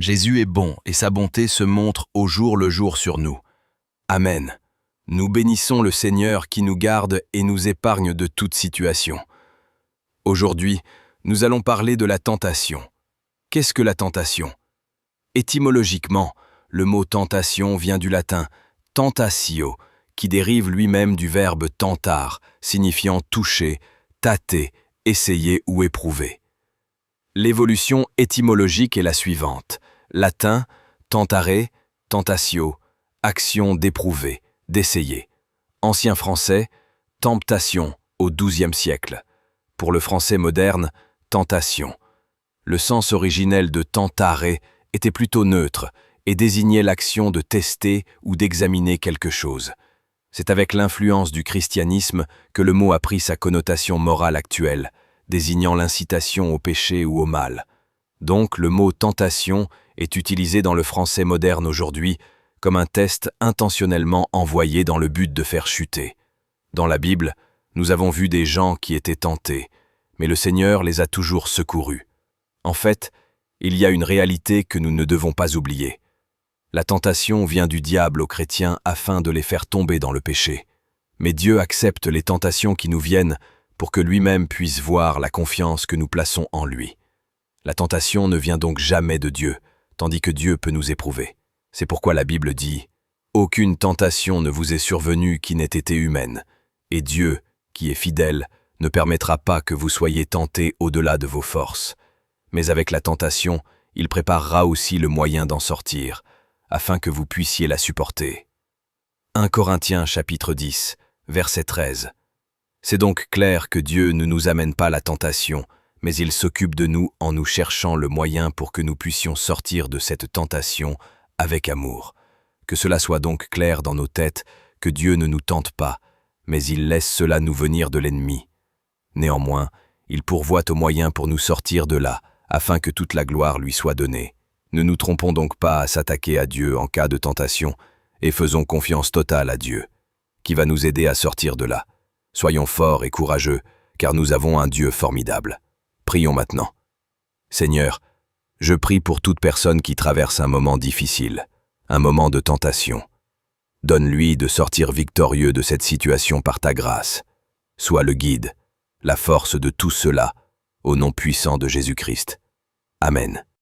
Jésus est bon et sa bonté se montre au jour le jour sur nous. Amen. Nous bénissons le Seigneur qui nous garde et nous épargne de toute situation. Aujourd'hui, nous allons parler de la tentation. Qu'est-ce que la tentation? Étymologiquement, le mot tentation vient du latin tentatio, qui dérive lui-même du verbe tentar, signifiant toucher, tâter, essayer ou éprouver. L'évolution étymologique est la suivante. Latin, tentare, tentatio, action d'éprouver, d'essayer. Ancien français, temptation au XIIe siècle. Pour le français moderne, tentation. Le sens originel de tentare était plutôt neutre et désignait l'action de tester ou d'examiner quelque chose. C'est avec l'influence du christianisme que le mot a pris sa connotation morale actuelle, désignant l'incitation au péché ou au mal. Donc, le mot tentation est utilisé dans le français moderne aujourd'hui comme un test intentionnellement envoyé dans le but de faire chuter. Dans la Bible, nous avons vu des gens qui étaient tentés, mais le Seigneur les a toujours secourus. En fait, il y a une réalité que nous ne devons pas oublier. La tentation vient du diable aux chrétiens afin de les faire tomber dans le péché. Mais Dieu accepte les tentations qui nous viennent pour que lui-même puisse voir la confiance que nous plaçons en lui. La tentation ne vient donc jamais de Dieu, tandis que Dieu peut nous éprouver. C'est pourquoi la Bible dit « Aucune tentation ne vous est survenue qui n'ait été humaine, et Dieu, qui est fidèle, ne permettra pas que vous soyez tentés au-delà de vos forces. Mais avec la tentation, il préparera aussi le moyen d'en sortir, afin que vous puissiez la supporter. » 1 Corinthiens chapitre 10, verset 13. C'est donc clair que Dieu ne nous amène pas la tentation, mais il s'occupe de nous en nous cherchant le moyen pour que nous puissions sortir de cette tentation avec amour. Que cela soit donc clair dans nos têtes que Dieu ne nous tente pas, mais il laisse cela nous venir de l'ennemi. Néanmoins, il pourvoit aux moyens pour nous sortir de là, afin que toute la gloire lui soit donnée. Ne nous trompons donc pas à s'attaquer à Dieu en cas de tentation, et faisons confiance totale à Dieu, qui va nous aider à sortir de là. Soyons forts et courageux, car nous avons un Dieu formidable. Prions maintenant. Seigneur, je prie pour toute personne qui traverse un moment difficile, un moment de tentation. Donne-lui de sortir victorieux de cette situation par ta grâce. Sois le guide, la force de tout cela, au nom puissant de Jésus-Christ. Amen.